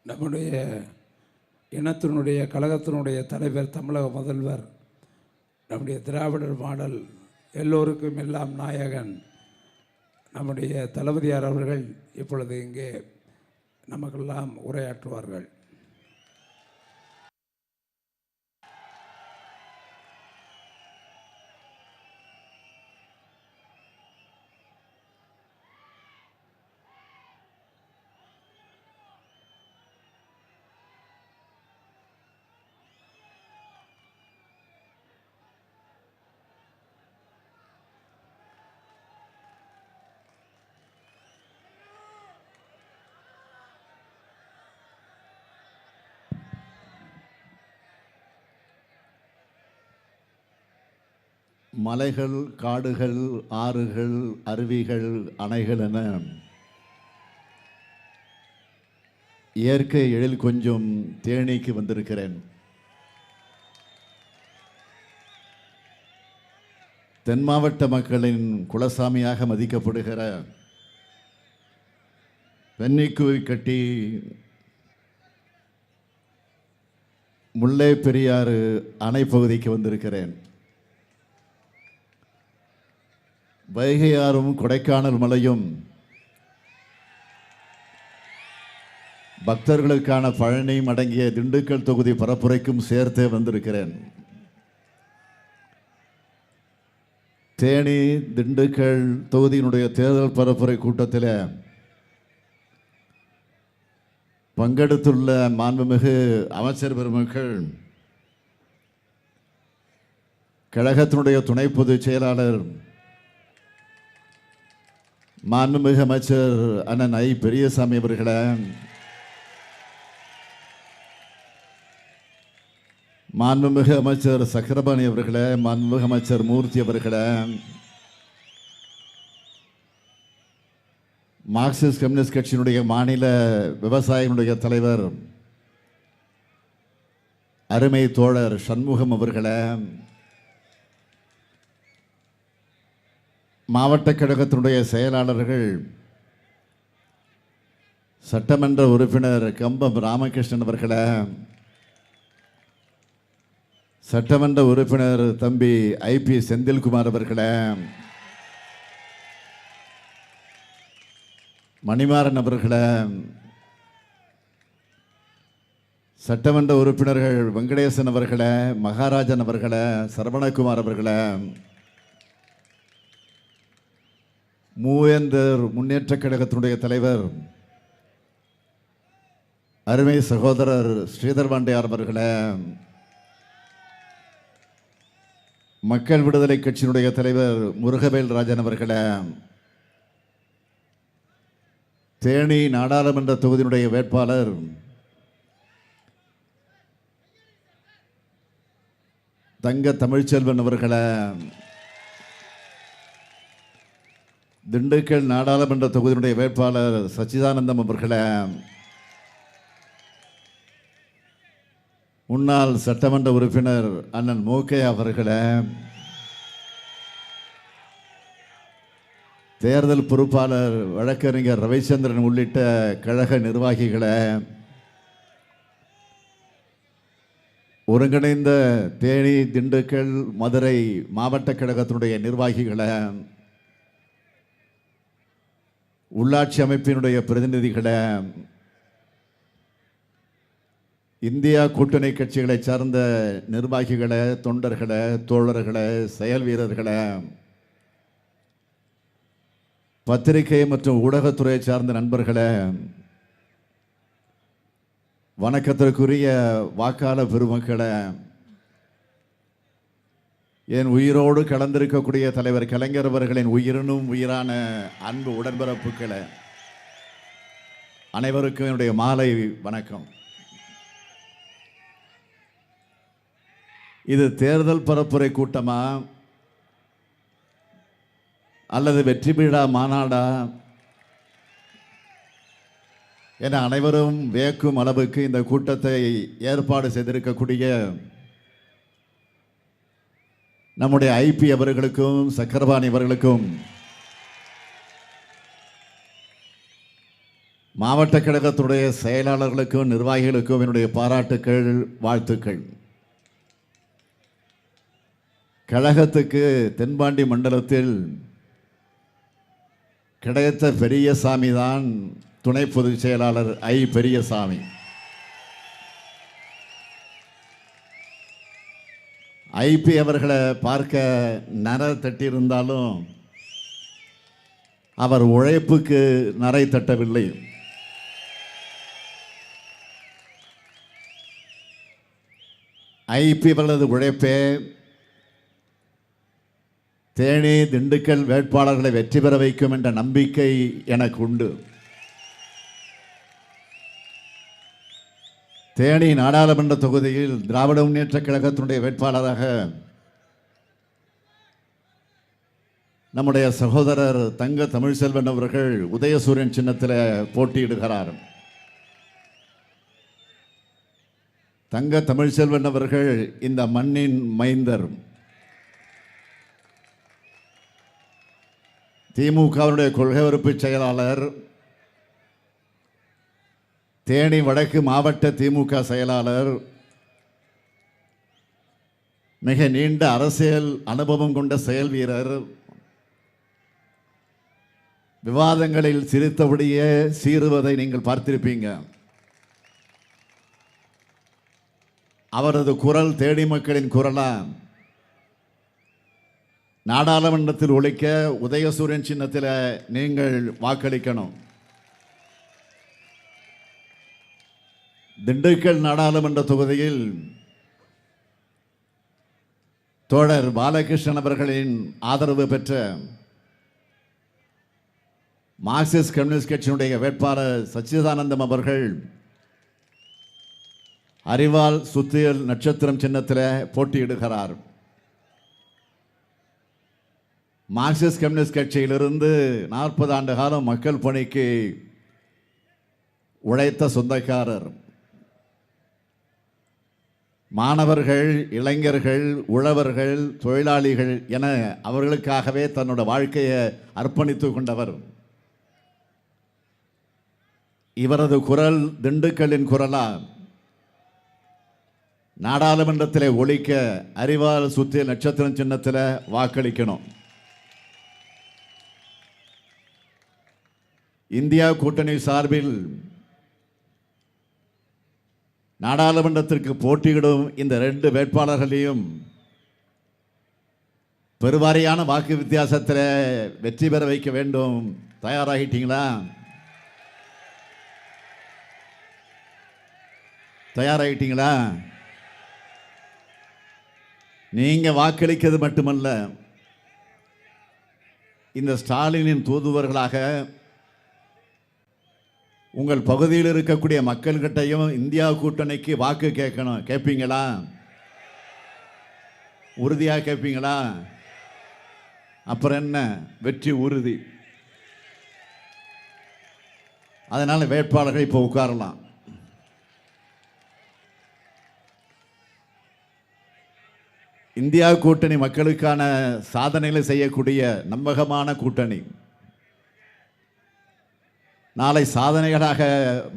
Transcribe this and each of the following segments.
நம்முடைய இனத்தினுடைய கழகத்தினுடைய தலைவர், தமிழக முதல்வர், நம்முடைய திராவிடர் மாடல், எல்லோருக்கும் எல்லாம் நாயகன் நம்முடைய தளபதியார் அவர்கள் இப்பொழுது இங்கே நமக்கெல்லாம் உரையாற்றுவார்கள். மலைகள், காடுகள், ஆறுகள், அருவிகள், அணைகள் என இயற்கை எழில் கொஞ்சம் தேனிக்கு வந்திருக்கிறேன். தென் மாவட்ட மக்களின் குலசாமியாக மதிக்கப்படுகிற வெண்ணிக்குவி கட்டி முல்லை பெரியாறு அணை பகுதிக்கு வந்திருக்கிறேன். வைகையாறும் கொடைக்கானல் மலையும் பக்தர்களுக்கான பழனியும் அடங்கிய திண்டுக்கல் தொகுதி பரப்புரைக்கும் சேர்த்தே வந்திருக்கிறேன். தேனி திண்டுக்கல் தொகுதியினுடைய தேர்தல் பரப்புரை கூட்டத்தில் பங்கெடுத்துள்ள மாண்புமிகு அமைச்சர் பெருமக்கள், கழகத்தினுடைய துணை பொதுச் செயலாளர் மாண்புமிகு அமைச்சர் அண்ணன் ஐ பெரியசாமி அவர்களே, மாண்புமிகு அமைச்சர் சக்கரபாணி அவர்களே, மாண்புமிகு அமைச்சர் மூர்த்தி அவர்களே, மார்க்சிஸ்ட் கம்யூனிஸ்ட் கட்சியினுடைய மாநில விவசாயிகளுடைய தலைவர் அருமை தோழர் சண்முகம் அவர்களே, மாவட்ட கழகத்தினுடைய செயலாளர்கள், சட்டமன்ற உறுப்பினர் கம்பம் ராமகிருஷ்ணன் அவர்களே, சட்டமன்ற உறுப்பினர் தம்பி ஐபி செந்தில்குமார் அவர்களே, மணிமாறன் அவர்களே, சட்டமன்ற உறுப்பினர்கள் வெங்கடேசன் அவர்களே, மகாராஜன் அவர்களே, சரவணகுமார் அவர்களே, மூவேந்தர் முன்னேற்ற கழகத்தினுடைய தலைவர் அருமை சகோதரர் ஸ்ரீதர் பாண்டியார் அவர்களே, மக்கள் விடுதலை கட்சியினுடைய தலைவர் முருகவேல் ராஜன் அவர்களே, தேனி நாடாளுமன்ற தொகுதியினுடைய வேட்பாளர் தங்க தமிழ்ச்செல்வன் அவர்களே, திண்டுக்கல் நாடாளுமன்ற தொகுதியினுடைய வேட்பாளர் சச்சிதானந்தம் அவர்களே, முன்னாள் சட்டமன்ற உறுப்பினர் அண்ணன் மோகே அவர்களே, தேர்தல் பொறுப்பாளர் வழக்கறிஞர் ரவிச்சந்திரன் உள்ளிட்ட கழக நிர்வாகிகளே, ஒருங்கிணைந்த தேனி திண்டுக்கல் மதுரை மாவட்ட கழகத்தினுடைய நிர்வாகிகளே, உள்ளாட்சி அமைப்பினுடைய பிரதிநிதிகளே, இந்தியா கூட்டணி கட்சிகளை சார்ந்த நிர்வாகிகளே, தொண்டர்களே, தோழர்களே, செயல் வீரர்களே, பத்திரிகை மற்றும் ஊடகத்துறையை சார்ந்த நண்பர்களே, வணக்கத்திற்குரிய வாக்காளர் பெருமக்களே, என் உயிரோடு கலந்திருக்கக்கூடிய தலைவர் கலைஞர் அவர்களின் உயிரினும் உயிரான அன்பு உடன்பிறப்புகளே, அனைவருக்கும் என்னுடைய மாலை வணக்கம். இது தேர்தல் பரப்புரை கூட்டமா அல்லது வெற்றி விழா மாநாடா என அனைவரும் வியக்கும் அளவுக்கு இந்த கூட்டத்தை ஏற்பாடு செய்திருக்கக்கூடிய நம்முடைய ஐபி அவர்களுக்கும் சக்கரபாணி அவர்களுக்கும் மாவட்ட கழகத்துடைய செயலாளர்களுக்கும் நிர்வாகிகளுக்கும் என்னுடைய பாராட்டுக்கள், வாழ்த்துக்கள். கழகத்துக்கு தென்பாண்டி மண்டலத்தில் கிடைத்த பெரியசாமி தான் துணை பொதுச் செயலாளர் பெரியசாமி. ஐபி அவர்களை பார்க்க நரை தட்டியிருந்தாலும் அவர் உழைப்புக்கு நரை தட்டவில்லை. ஐபி அவர்களது உழைப்பே தேனி, திண்டுக்கல் வேட்பாளர்களை வெற்றி பெற வைக்கும் என்ற நம்பிக்கை எனக்கு உண்டு. தேனி நாடாளுமன்ற தொகுதியில் திராவிட முன்னேற்ற கழகத்தினுடைய வேட்பாளராக நம்முடைய சகோதரர் தங்க தமிழ்செல்வன் அவர்கள் உதயசூரியன் சின்னத்தில் போட்டியிடுகிறார். தங்க தமிழ்செல்வன் அவர்கள் இந்த மண்ணின் மைந்தர். திமுகவினுடைய கொள்கை பொறுப்பு செயலாளர், தேனி வடக்கு மாவட்ட திமுக செயலாளர், மிக நீண்ட அரசியல் அனுபவம் கொண்ட செயல் வீரர், விவாதங்களில் சிரித்தபடியே சீறுவதை நீங்கள் பார்த்திருப்பீங்க. அவரது குரல் தேனி மக்களின் குரலா நாடாளுமன்றத்தில் ஒலிக்க உதயசூரியன் சின்னத்தில் நீங்கள் வாக்களிக்கணும். திண்டுக்கல் நாடாளுமன்ற தொகுதியில் தோழர் பாலகிருஷ்ணன் அவர்களின் ஆதரவு பெற்ற மார்க்சிஸ்ட் கம்யூனிஸ்ட் கட்சியினுடைய வேட்பாளர் சச்சிதானந்தம் அவர்கள் அறிவால் சுத்தியல் நட்சத்திரம் சின்னத்தில் போட்டியிடுகிறார். மார்க்சிஸ்ட் கம்யூனிஸ்ட் கட்சியிலிருந்து 40 ஆண்டு காலம் மக்கள் பணிக்கு உழைத்த சொந்தக்காரர். மாணவர்கள், இளைஞர்கள், உழவர்கள், தொழிலாளிகள் என அவர்களுக்காகவே தன்னோட வாழ்க்கையை அர்ப்பணித்துக் கொண்டவர். இவரது குரல் திண்டுக்கல்லின் குரலா நாடாளுமன்றத்தில் ஒலிக்க அறிவால் சுத்திய நட்சத்திரம் சின்னத்தில் வாக்களிக்கணும். இந்தியா கூட்டணி சார்பில் நாடாளுமன்றத்திற்கு போட்டியிடும் இந்த 2 வேட்பாளர்களையும் பெருவாரியான வாக்கு வித்தியாசத்தில் வெற்றி பெற வைக்க வேண்டும். தயாராகிட்டீங்களா? தயாராகிட்டீங்களா? நீங்க வாக்களிக்கிறது மட்டுமல்ல, இந்த ஸ்டாலினின் தூதுவர்களாக உங்கள் பகுதியில் இருக்கக்கூடிய மக்கள்கிட்டையும் இந்தியா கூட்டணிக்கு வாக்கு கேட்கணும். கேட்பீங்களா? உறுதியாக கேட்பீங்களா? அப்புறம் என்ன, வெற்றி உறுதி. அதனால வேட்பாளர்கள் இப்போ உட்காரலாம். இந்தியா கூட்டணி மக்களுக்கான சாதனைகளை செய்யக்கூடிய நம்பகமான கூட்டணி. நாளை சாதனைகளாக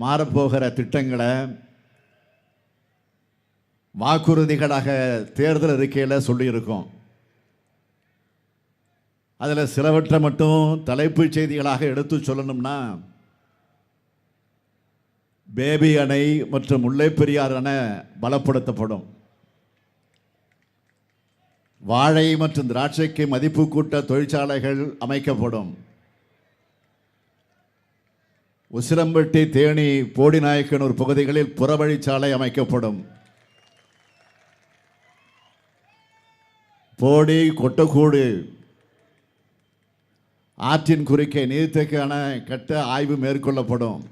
மாறப்போகிற திட்டங்களை வாக்குறுதிகளாக தேர்தல் அறிக்கையில் சொல்லியிருக்கோம். அதில் சிலவற்றை மட்டும் தலைப்புச் செய்திகளாக எடுத்து சொல்லணும்னா, பேபி அணை மற்றும் முல்லை பெரியாறு அணை பலப்படுத்தப்படும். வாழை மற்றும் திராட்சைக்கு மதிப்பு கூட்ட தொழிற்சாலைகள் அமைக்கப்படும். உசிலம்பட்டி, தேனி, போடிநாயக்கனூர் பகுதிகளில் புறவழிச்சாலை அமைக்கப்படும். போடி, கொட்டக்கூடு ஆற்றின் குறுக்கே நீர்த்தேக்க அணை கட்ட ஆய்வு மேற்கொள்ளப்படும்.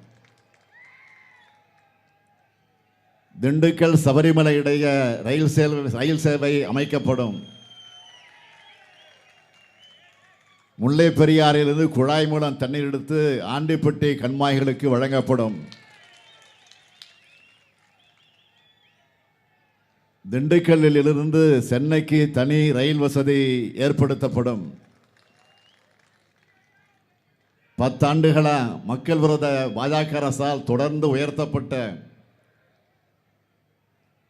திண்டுக்கல் சபரிமலை இடையே ரயில் சேவை அமைக்கப்படும். முல்லை பெரியாறிலிருந்து குழாய் மூலம் தண்ணீர் எடுத்து ஆண்டிப்பட்டி கண்மாய்களுக்கு வழங்கப்படும். திண்டுக்கல்லில் இருந்து சென்னைக்கு தனி ரயில் வசதி ஏற்படுத்தப்படும். 10 ஆண்டுகளா மக்கள் விரோத பாஜக அரசால் தொடர்ந்து உயர்த்தப்பட்ட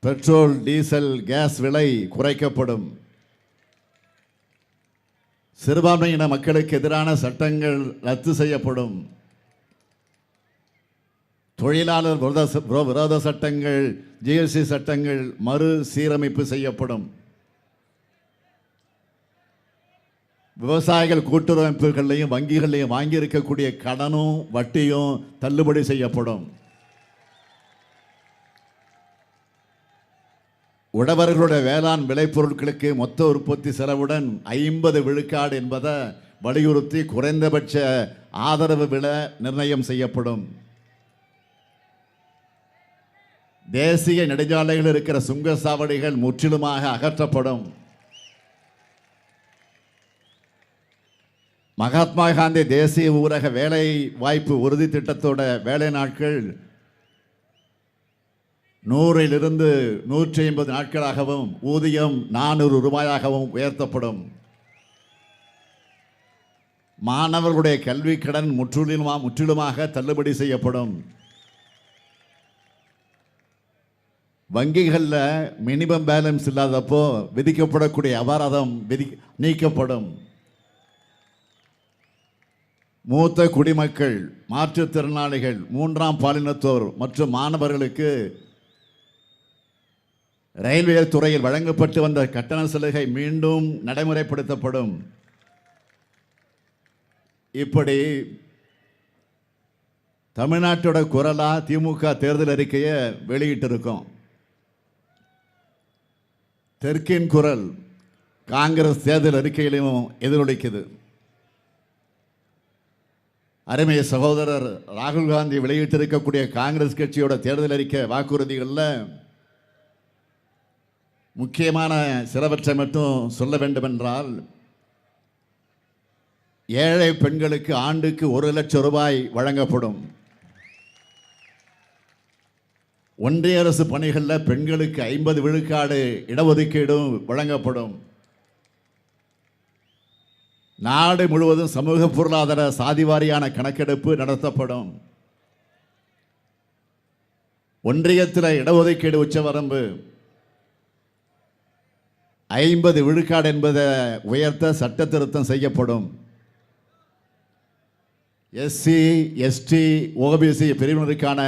பெட்ரோல், டீசல், கேஸ் விலை குறைக்கப்படும். சிறுபான்மையின மக்களுக்கு எதிரான சட்டங்கள் ரத்து செய்யப்படும். தொழிலாளர் விரோத சட்டங்கள், ஜிஎஸ்டி சட்டங்கள் மறு சீரமைப்பு செய்யப்படும். விவசாயிகள் கூட்டுறவு வங்கிகளையும் வாங்கியிருக்கக்கூடிய கடனும் வட்டியும் தள்ளுபடி செய்யப்படும். உழவர்களுடைய வேளாண் விளைபொருட்களுக்கு மொத்த உற்பத்தி செலவுடன் 50 விழுக்காடு என்பதை வலியுறுத்தி குறைந்தபட்ச ஆதரவு விலை நிர்ணயம் செய்யப்படும். தேசிய நெடுஞ்சாலைகளில் இருக்கிற சுங்கச்சாவடிகள் முற்றிலுமாக அகற்றப்படும். மகாத்மா காந்தி தேசிய ஊரக வேலை வாய்ப்பு உறுதி திட்டத்தோட வேலை நாட்கள் 100 150 நாட்களாகவும் ஊதியம் 400 ரூபாயாகவும் உயர்த்தப்படும். மாணவர்களுடைய கல்வி கடன் முற்றிலுமாக தள்ளுபடி செய்யப்படும். வங்கிகளில் மினிமம் பேலன்ஸ் இல்லாதப்போ விதிக்கப்படக்கூடிய அபராதம் நீக்கப்படும். மூத்த குடிமக்கள், மாற்றுத்திறனாளிகள், 3ஆம் பாலினத்தோர் மற்றும் மாணவர்களுக்கு ரயில்வே துறையில் வழங்கப்பட்டு வந்த கட்டண சலுகை மீண்டும் நடைமுறைப்படுத்தப்படும். இப்படி தமிழ்நாட்டோட குரலா திமுக தேர்தல் அறிக்கையை வெளியிட்டிருக்கோம். தெற்கின் குரல் காங்கிரஸ் தேர்தல் அறிக்கையிலும் எதிரொலிக்குது. அருமை சகோதரர் ராகுல் காந்தி வெளியிட்டிருக்கக்கூடிய காங்கிரஸ் கட்சியோட தேர்தல் அறிக்கை வாக்குறுதிகளில் முக்கியமான சிலவற்றை மட்டும் சொல்ல வேண்டுமென்றால், ஏழை பெண்களுக்கு ஆண்டுக்கு 1 லட்சம் ரூபாய் வழங்கப்படும். ஒன்றிய அரசு பணிகளில் பெண்களுக்கு 50 விழுக்காடு இடஒதுக்கீடும் வழங்கப்படும். நாடு முழுவதும் சமூக பொருளாதார சாதிவாரியான கணக்கெடுப்பு நடத்தப்படும். ஒன்றியத்தில் இடஒதுக்கீடு உச்சவரம்பு 50 விழுக்காடு என்பதை உயர்த்த சட்ட திருத்தம் செய்யப்படும். எஸ்சி, எஸ்டி, ஓபிசி பிரிவினருக்கான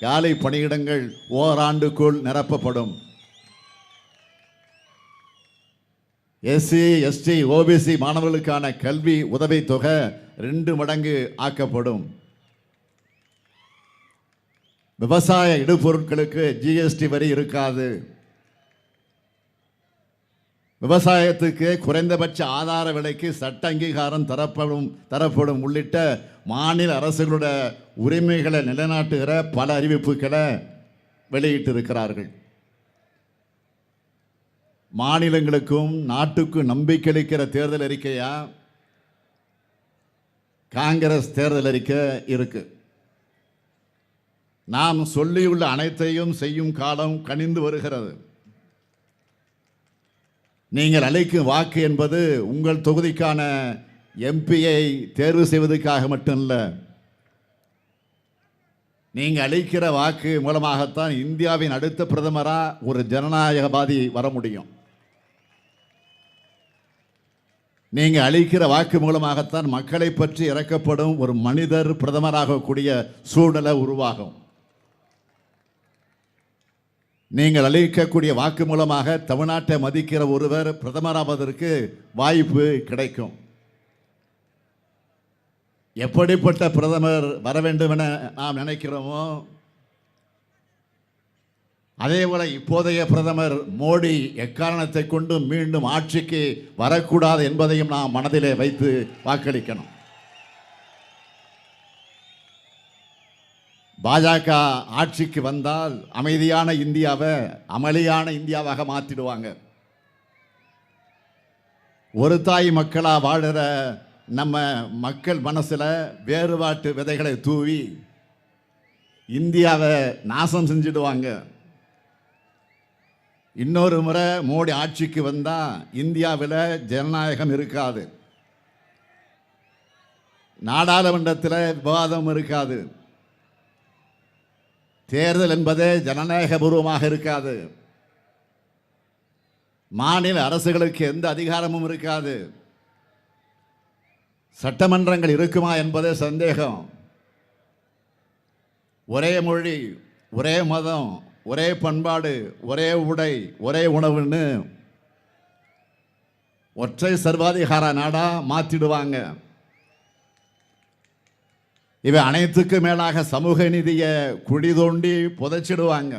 காலி பணியிடங்கள் ஓராண்டுக்குள் நிரப்பப்படும். எஸ்சி, எஸ்டி, ஓபிசி மாணவர்களுக்கான கல்வி உதவித்தொகை 2 மடங்கு ஆக்கப்படும். விவசாய இடுபொருட்களுக்கு ஜிஎஸ்டி வரி இருக்காது. விவசாயத்துக்கு குறைந்தபட்ச ஆதார விலைக்கு சட்ட அங்கீகாரம் தரப்படும் உள்ளிட்ட மாநில அரசுகளோட உரிமைகளை நிலைநாட்டுகிற பல அறிவிப்புகளை வெளியிட்டிருக்கிறார்கள். மாநிலங்களுக்கும் நாட்டுக்கும் நம்பிக்கை அளிக்கிற தேர்தல் அறிக்கையா காங்கிரஸ் தேர்தல் அறிக்கை இருக்கு. நாம் சொல்லியுள்ள அனைத்தையும் செய்யும் காலம் கனிந்து வருகிறது. நீங்கள் அளிக்கும் வாக்கு என்பது உங்கள் தொகுதிக்கான எம்பியை தேர்வு செய்வதற்காக மட்டுமல்ல, நீங்கள் அளிக்கிற வாக்கு மூலமாகத்தான் இந்தியாவின் அடுத்த பிரதமராக ஒரு ஜனநாயகவாதி வர முடியும். நீங்கள் அளிக்கிற வாக்கு மூலமாகத்தான் மக்களை பற்றி இறக்கப்படும் ஒரு மனிதர் பிரதமராகக்கூடிய சூழ்நிலை உருவாகும். நீங்கள் அளிக்கக்கூடிய வாக்கு மூலமாக தமிழ்நாட்டை மதிக்கிற ஒருவர் பிரதமராவதற்கு வாய்ப்பு கிடைக்கும். எப்படிப்பட்ட பிரதமர் வர வேண்டும் என நாம் நினைக்கிறோமோ அதேபோல இப்போதைய பிரதமர் மோடி எக்காரணத்தை கொண்டு மீண்டும் ஆட்சிக்கு வரக்கூடாது என்பதையும் நாம் மனதிலே வைத்து வாக்களிக்கணும். பாஜக ஆட்சிக்கு வந்தால் அமைதியான இந்தியாவை அமளியான இந்தியாவாக மாற்றிடுவாங்க. ஒரு தாய் மக்களாக வாழுற நம்ம மக்கள் மனசில் வேறுபாட்டு விதைகளை தூவி இந்தியாவை நாசம் செஞ்சிடுவாங்க. இன்னொரு முறை மோடி ஆட்சிக்கு வந்தால் இந்தியாவில் ஜனநாயகம் இருக்காது. நாடாளுமன்றத்தில் விவாதம் இருக்காது. தேர்தல் என்பதே ஜனநாயகபூர்வமாக இருக்காது. மாநில அரசுகளுக்கு எந்த அதிகாரமும் இருக்காது. சட்டமன்றங்கள் இருக்குமா என்பதே சந்தேகம். ஒரே மொழி, ஒரே மதம், ஒரே பண்பாடு, ஒரே உடை, ஒரே உணவுன்னு ஒற்றை சர்வாதிகார நாடா மாற்றிடுவாங்க. இவை அனைத்துக்கு மேலாக சமூக நீதியை குழி தோண்டி புதைச்சிடுவாங்க.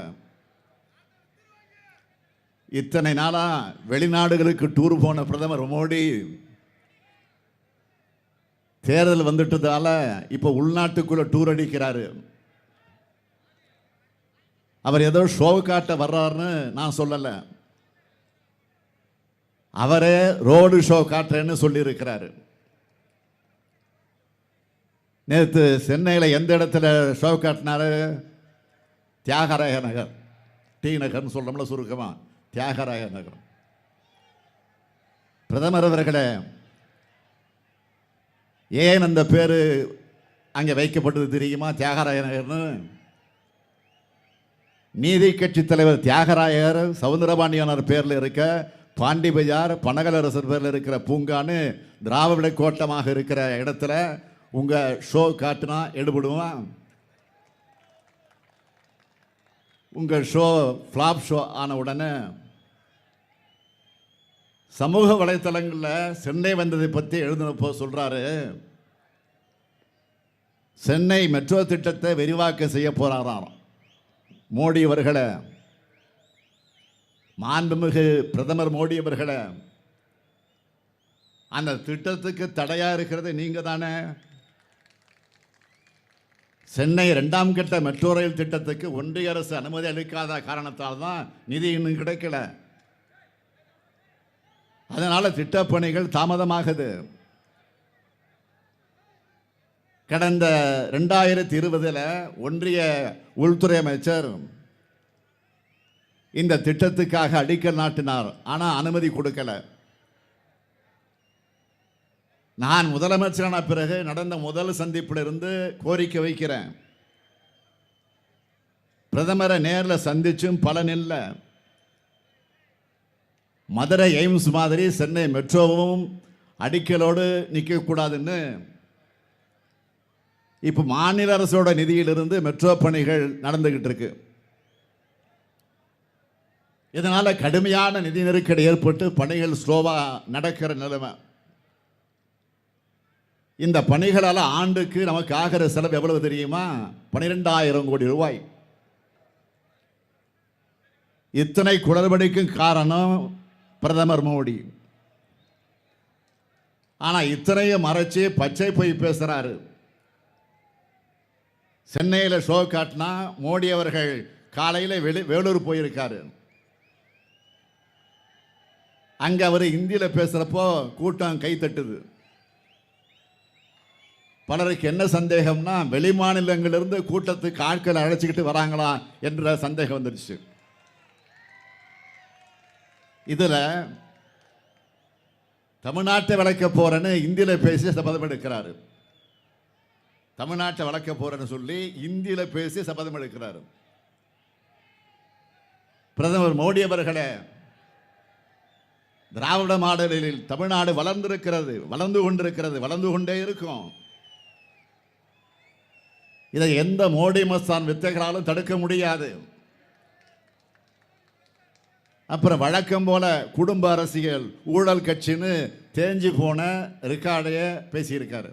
இத்தனை நாளா வெளிநாடுகளுக்கு டூர் போன பிரதமர் மோடி தேர்தல் வந்துட்டதால இப்போ உள்நாட்டுக்குள்ள டூர் அடிக்கிறாரு. அவர் ஏதோ ஷோ காட்ட வர்றாருன்னு நான் சொல்லலை. அவரே ரோடு ஷோ காட்டுறேன்னு சொல்லியிருக்கிறாரு. நேற்று சென்னையில் எந்த இடத்துல ஷோ காட்டினாரு? தியாகராய நகர், டி நகர்னு சொல்றோம்ல சுருக்கமா, தியாகராய நகர். பிரதமர் அவர்களே, ஏன் அந்த பேரு அங்கே வைக்கப்பட்டது தெரியுமா? தியாகராய நகர்னு. நீதி கட்சி தலைவர் தியாகராயர் சவுந்தரபாண்டியனார் பேரில் இருக்க பாண்டி பஜார் பனகலரசர் பேரில் இருக்கிற பூங்கான்னு திராவிட கோட்டமாக இருக்கிற இடத்துல உங்க ஷோ காட்டினா எடுபடுமா? உங்க ஷோ ஃப்ளாப் ஷோ ஆன உடனே சமூக வலைத்தளங்களில் சென்னை வந்ததை பற்றி எழுதினப்போ சொல்றாரு, சென்னை மெட்ரோ திட்டத்தை விரிவாக்கம் செய்ய போறாராம் மோடி அவர்களை. மாண்புமிகு பிரதமர் மோடி அவர்களை, அந்த திட்டத்துக்கு தடையா இருக்கிறது நீங்க தானே. சென்னை 2ஆம் கட்ட மெட்ரோ ரயில் திட்டத்துக்கு ஒன்றிய அரசு அனுமதி அளிக்காத காரணத்தால் தான் நிதி இன்னும் கிடைக்கல. அதனால திட்டப்பணிகள் தாமதமாகுது. கடந்த 2020 ஒன்றிய உள்துறை அமைச்சர் இந்த திட்டத்துக்காக அடிக்கல் நாட்டினார். ஆனால் அனுமதி கொடுக்கல. நான் முதலமைச்சரான பிறகு நடந்த முதல் சந்திப்பில் இருந்து கோரிக்கை வைக்கிறேன். பிரதமரை நேரில் சந்திச்சும் பலன் இல்லை. மதுரை எய்ம்ஸ் மாதிரி சென்னை மெட்ரோவும் அடிக்கலோடு நிற்கக்கூடாதுன்னு இப்போ மாநில அரசோட நிதியிலிருந்து மெட்ரோ பணிகள் நடந்துகிட்டு இருக்கு. இதனால கடுமையான நிதி நெருக்கடி ஏற்பட்டு பணிகள் ஸ்லோவா நடக்கிற நிலைமை. இந்த பணிகளால் ஆண்டுக்கு நமக்கு ஆகிற செலவு எவ்வளவு தெரியுமா? 12,000 கோடி ரூபாய். இத்தனை குளறுபடிக்கும் காரணம் பிரதமர் மோடி. ஆனா இத்தனையும் மறைச்சு பச்சை பொய் பேசுறாரு. சென்னையில் ஷோ காட்டினா மோடி அவர்கள் காலையில் வேலூர் போயிருக்காரு. அங்க அவர் இந்தியில பேசுறப்போ கூட்டம் கை தட்டுது. பலருக்கு என்ன சந்தேகம்னா, வெளி மாநிலங்களிலிருந்து கூட்டத்துக்கு ஆட்களை அழைச்சிக்கிட்டு வராங்களா என்ற சந்தேகம் வந்துடுச்சு. இதுல தமிழ்நாட்டை வளர்க்க போறேன்னு இந்தியில பேசி சபதம் எடுக்கிறாரு. தமிழ்நாட்டை வளர்க்க போறேன்னு சொல்லி இந்தியில பேசி சபதம் எடுக்கிறாரு. பிரதமர் மோடி அவர்களே, திராவிட மாடலில் தமிழ்நாடு வளர்ந்திருக்கிறது, வளர்ந்து கொண்டிருக்கிறது, வளர்ந்து கொண்டே இருக்கும். இதை எந்த மோடி மஸ்தான் வித்தைகளாலும் தடுக்க முடியாது. அப்புறம் வழக்கம் போல குடும்ப அரசியல், ஊழல் கட்சின்னு தேஞ்சு போன ரெக்கார்டைய பேசியிருக்காரு.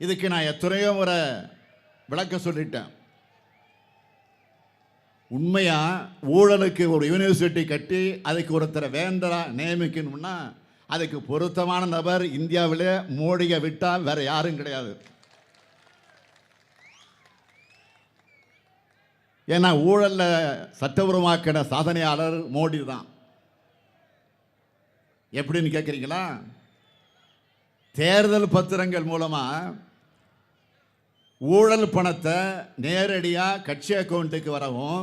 இதுக்கு நான் எத்தனையோ முறை விளக்கம் சொல்லிட்டேன். உண்மையா ஊழலுக்கு ஒரு யூனிவர்சிட்டி கட்டி அதுக்கு ஒருத்தரை வேந்தரா நியமிக்கணும்னா அதுக்கு பொருத்தமான நபர் இந்தியாவிலே மோடியை விட்டால் வேற யாரும் கிடையாது. ஏன்னா ஊழல்ல சட்டபூர்வமாக்கின சாதனையாளர் மோடி தான். எப்படின்னு கேட்குறீங்களா? தேர்தல் பத்திரங்கள் மூலமா ஊழல் பணத்தை நேரடியாக கட்சி அக்கௌண்ட்டுக்கு வரவும்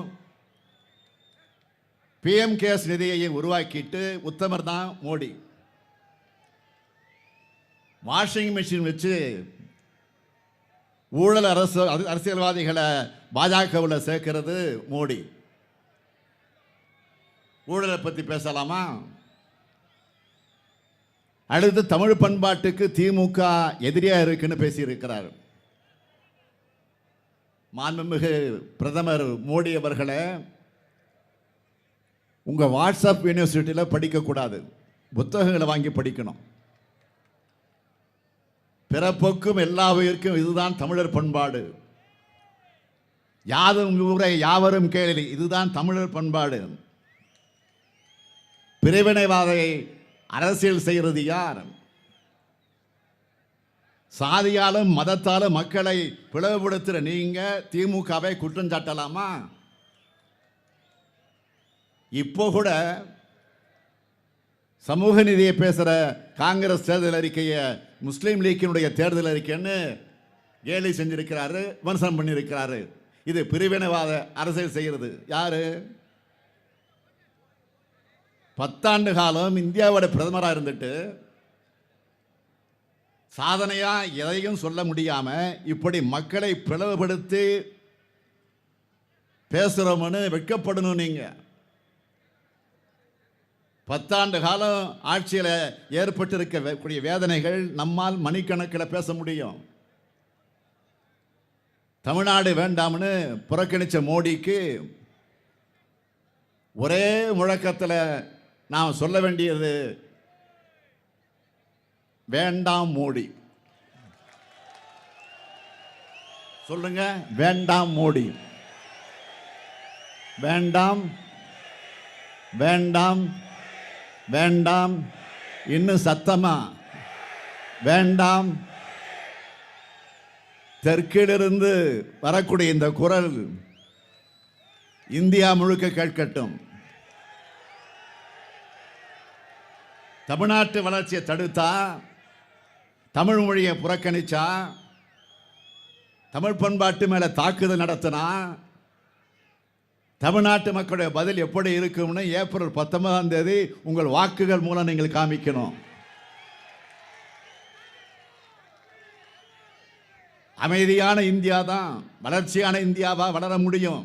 பிஎம்கேஎஸ் நிதியை உருவாக்கிட்டு உத்தமர் தான் மோடி. வாஷிங் மிஷின் வச்சு ஊழல் அரசியல்வாதிகளை பாஜகவில் சேர்க்கிறது மோடி. ஊழலை பற்றி பேசலாமா? அடுத்து தமிழ் பண்பாட்டுக்கு திமுக எதிரியா இருக்குன்னு பேசியிருக்கிறார். மாண்புமிகு பிரதமர் மோடி அவர்களே, உங்க வாட்ஸ்அப் யூனிவர்சிட்டியில் படிக்கக்கூடாது, புத்தகங்களை வாங்கி படிக்கணும். பிறப்புக்கும் எல்லா உயிருக்கும் இதுதான் தமிழர் பண்பாடு. யாதும் ஊரை யாவரும் கேளி, இதுதான் தமிழர் பண்பாடு. பிரிவினைவாதை அரசியல் செய்கிறது யார்? சாதியாலும் மதத்தாலும் மக்களை பிளவுபடுத்துற நீங்க திமுகவை குற்றம் சாட்டலாமா? இப்போ கூட சமூக நீதியை பேசுற காங்கிரஸ் தேர்தல் அறிக்கையை முஸ்லீம் லீக்கினுடைய தேர்தல் அறிக்கைன்னு கேலி செஞ்சிருக்கிறாரு, விமர்சனம் பண்ணியிருக்கிறாரு. இது பிரிவினைவாத அரசியல் செய்கிறது யாரு? 10 ஆண்டு காலம் இந்தியாவோட பிரதமராக இருந்துட்டு சாதனையா எதையும் சொல்ல முடியாம இப்படி மக்களை பிளவுபடுத்தி பேசுறோம்னு வெட்கப்படணும். நீங்க 10 ஆண்டு காலம் ஆட்சியில் ஏற்பட்டிருக்கக்கூடிய வேதனைகள் நம்மால் மணிக்கணக்கில் பேச முடியும். தமிழ்நாடு வேண்டாம்னு புறக்கணிச்ச மோடிக்கு ஒரே முழக்கத்தில் நாம் சொல்ல வேண்டியது வேண்டாம் மோடி. சொல்லுங்க, வேண்டாம் மோடி. வேண்டாம், வேண்டாம், வேண்டாம். இன்னும் சத்தமா வேண்டாம். தெற்கிலிருந்து வரக்கூடிய இந்த குரல் இந்தியா முழுக்க கேட்கட்டும். தமிழ்நாட்டு வளர்ச்சியை தடுத்தா, தமிழ் மொழியை புறக்கணிச்சா, தமிழ் பண்பாட்டு மேல தாக்குதல் நடத்தினா தமிழ்நாட்டு மக்களுடைய பதில் எப்படி இருக்கும்னு ஏப்ரல் 19ஆம் தேதி உங்கள் வாக்குகள் மூலம் நீங்கள் காமிக்கணும். அமைதியான இந்தியா தான் வளர்ச்சியான இந்தியாவா வளர முடியும்.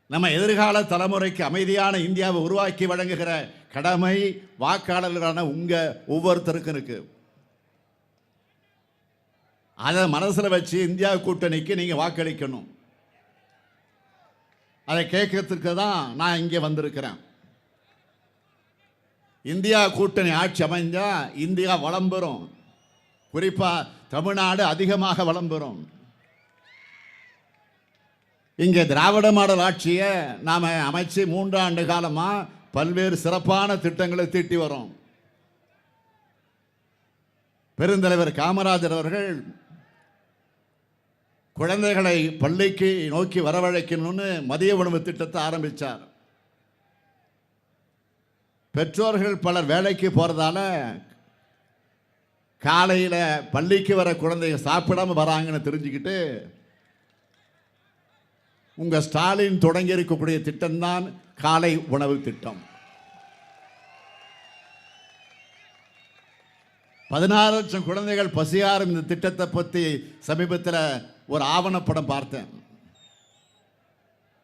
நம்ம எதிர்கால தலைமுறைக்கு அமைதியான இந்தியாவை உருவாக்கி வழங்குகிற கடமை வாக்காளர்களான உங்க ஒவ்வொருத்தருக்கும் இருக்கு. அதை மனசுல வச்சு இந்தியா கூட்டணிக்கு நீங்க வாக்களிக்கணும். அதை கேட்கறதுக்கு தான் நான் இங்கே வந்திருக்கிறேன். இந்தியா கூட்டணி ஆட்சி அமைஞ்சா இந்தியா வளம் பெறும். குறிப்பா தமிழ்நாடு அதிகமாக வளம் பெறும். இங்கே திராவிட மாடல் ஆட்சியை நாம அமைச்சு 3 ஆண்டு காலமா பல்வேறு சிறப்பான திட்டங்களை தீட்டி வரோம். பெருந்தலைவர் காமராஜர் அவர்கள் குழந்தைகளை பள்ளிக்கு நோக்கி வரவழைக்கணும்னு மதிய உணவு திட்டத்தை ஆரம்பித்தார். பெற்றோர்கள் பலர் வேலைக்கு போறதால காலையில் பள்ளிக்கு வர குழந்தைங்க சாப்பிடாம வராங்கன்னு தெரிஞ்சுக்கிட்டு உங்க ஸ்டாலின் தொடங்கி இருக்கக்கூடிய திட்டம்தான் காலை உணவு திட்டம். 16 லட்சம் குழந்தைகள் பசியாரும் இந்த திட்டத்தை பற்றி சமீபத்தில் ஒரு ஆவணப்படம் பார்த்தேன்.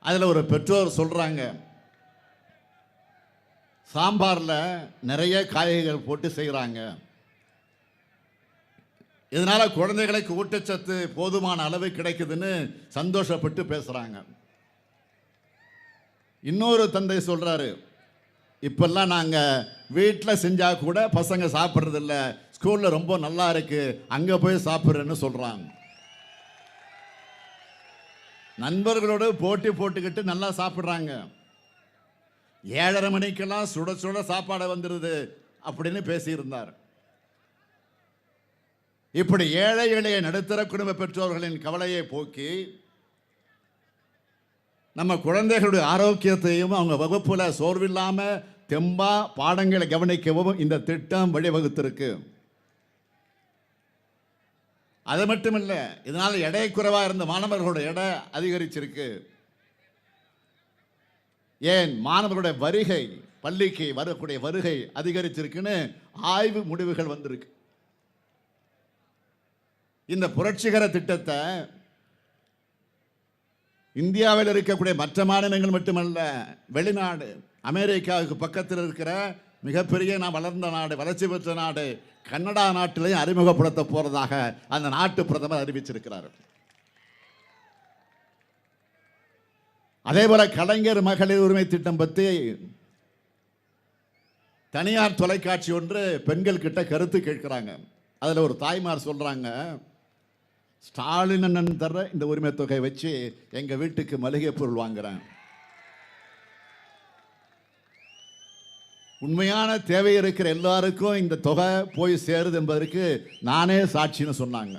அதில் ஒரு பெற்றோர் சொல்றாங்க, சாம்பாரில் நிறைய காய்கறிகள் போட்டு செய்கிறாங்க, இதனால குழந்தைகளுக்கு ஊட்டச்சத்து போதுமான அளவு கிடைக்குதுன்னு சந்தோஷப்பட்டு பேசுறாங்க. இன்னொரு தந்தை சொல்றாரு, இப்பெல்லாம் நாங்கள் வீட்டில் செஞ்சா கூட பசங்க சாப்பிட்றதில்ல, ஸ்கூலில் ரொம்ப நல்லா இருக்கு, அங்கே போய் சாப்பிட்றேன்னு சொல்றாங்க. நண்பர்களோடு போட்டி போட்டுக்கிட்டு நல்லா சாப்பிட்றாங்க. 7:30 மணிக்கெல்லாம் சுட சுட சாப்பாடு வந்துடுது அப்படின்னு பேசியிருந்தார். இப்படி ஏழை எளிய நடுத்தர குடும்ப பெற்றோர்களின் கவலையை போக்கி நம்ம குழந்தைகளுடைய ஆரோக்கியத்தையும் அவங்க வகுப்புல சோர்வில்லாம தெம்பா பாடங்களை கவனிக்கவும் இந்த திட்டம் வழிவகுத்திருக்கு. அது மட்டுமில்ல, இதனால எடை குறைவா இருந்த மாணவர்களோட எடை அதிகரிச்சிருக்கு. ஏன், மாணவர்களுடைய வருகை பள்ளிக்கு வரக்கூடிய வருகை அதிகரிச்சிருக்குன்னு ஆய்வு முடிவுகள் வந்திருக்கு. இந்த புரட்சிகர திட்டத்தை இந்தியாவில் இருக்கக்கூடிய மற்ற மாநிலங்கள் மட்டுமல்ல, வெளிநாடு அமெரிக்காவுக்கு பக்கத்தில் இருக்கிற மிகப்பெரிய வளர்ந்த நாடு, வளர்ச்சி பெற்ற நாடு கனடா நாட்டிலையும் அறிமுகப்படுத்த போறதாக அந்த நாட்டு பிரதமர் அறிவிச்சிருக்கிறார். அதே போல கலைஞர் மகளிர் உரிமை திட்டம் பற்றி தனியார் தொலைக்காட்சி ஒன்று பெண்கள் கிட்ட கருத்து கேட்கிறாங்க. அதுல ஒரு தாய்மார் சொல்றாங்க, ஸ்டாலின் அண்ணன் தர இந்த உரிமை தொகை வச்சு எங்க வீட்டுக்கு மளிகை பொருள் வாங்குறேன். உண்மையான தேவை இருக்கிற எல்லாருக்கும் இந்த தொகை போய் சேருது என்பதற்கு நானே சாட்சின்னு சொன்னாங்க.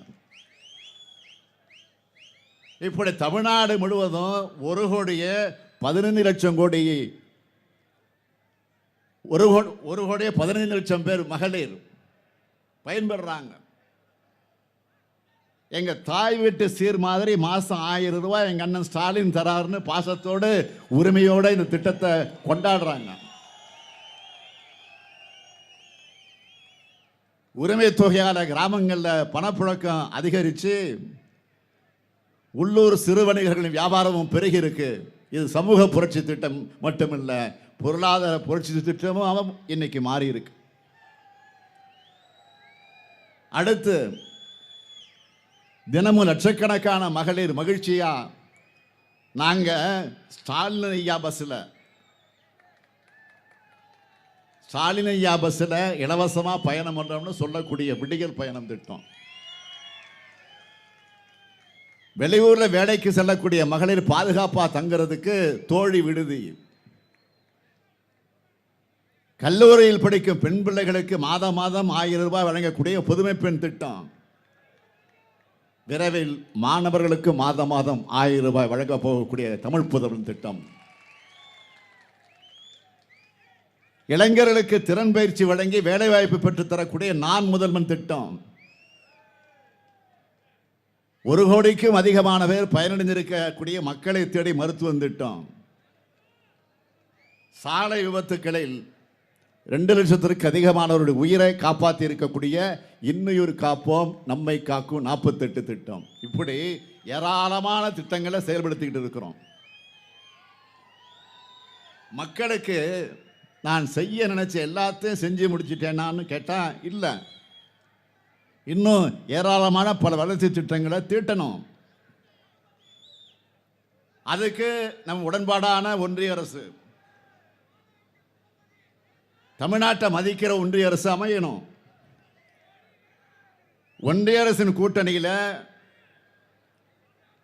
இப்படி தமிழ்நாடு முழுவதும் 1,15,00,000 கோடி 1,15,00,000 பேர் மகளிர் பயன்பெறாங்க. எங்க தாய் வீட்டு சீர் மாதிரி மாசம் 1000 ரூபாய் எங்க அண்ணன் ஸ்டாலின் தராருன்னு பாசத்தோடு உரிமையோட இந்த திட்டத்தை கொண்டாடுறாங்க. உரிமை தொகையால கிராமங்களில் பணப்புழக்கம் அதிகரித்து உள்ளூர் சிறு வணிகர்களின் வியாபாரமும் பெருகி இருக்கு. இது சமூக புரட்சி திட்டம் மட்டுமில்ல, பொருளாதார புரட்சி திட்டமும் இன்னைக்கு மாறி இருக்கு. அடுத்து தினமும் லட்சக்கணக்கான மகளிர் மகிழ்ச்சியா நாங்க ஸ்டாலின் ஐயா பஸ்ஸில் இலவசமா பயணம் பண்றோம்னு சொல்லக்கூடிய விடியல் பயணம் திட்டம். வெளியூர்ல வேலைக்கு செல்லக்கூடிய மகளிர் பாதுகாப்பா தங்குறதுக்கு தோழி விடுதி. கல்லூரியில் படிக்கும் பெண் பிள்ளைகளுக்கு மாதம் 1000 ரூபாய் வழங்கக்கூடிய புதுமை பெண் திட்டம். விரைவில் மாணவர்களுக்கு மாதம் 1000 ரூபாய் வழங்க போகக்கூடிய தமிழ் புதல்வன் திட்டம். இளைஞர்களுக்கு திறன் பயிற்சி வழங்கி வேலைவாய்ப்பு பெற்றுத் தரக்கூடிய நான் முதல்வன் திட்டம். 1 கோடிக்கும் அதிகமான பேர் பயனடைந்திருக்கக்கூடிய மக்களை தேடி மருத்துவம் திட்டம். சாலை விபத்துக்களில் 2 லட்சத்திற்கு அதிகமானவருடைய உயிரை காப்பாற்றி இருக்கக்கூடிய இன்னுயிர் காப்போம் நம்மை காக்கும் 48 திட்டம். இப்படி ஏராளமான திட்டங்களை செயல்படுத்திக்கிட்டு இருக்கிறோம். மக்களுக்கு நான் செய்ய நினைச்ச எல்லாத்தையும் செஞ்சு முடிச்சிட்டேனான்னு கேட்டா இல்ல, இன்னும் ஏராளமான பல வளர்ச்சி திட்டங்களை தீட்டணும். அதுக்கு நம்ம உடன்பாடான ஒன்றிய அரசு, தமிழ்நாட்டை மதிக்கிற ஒன்றிய அரசு அமையணும். ஒன்றிய அரசின் கூட்டணியில்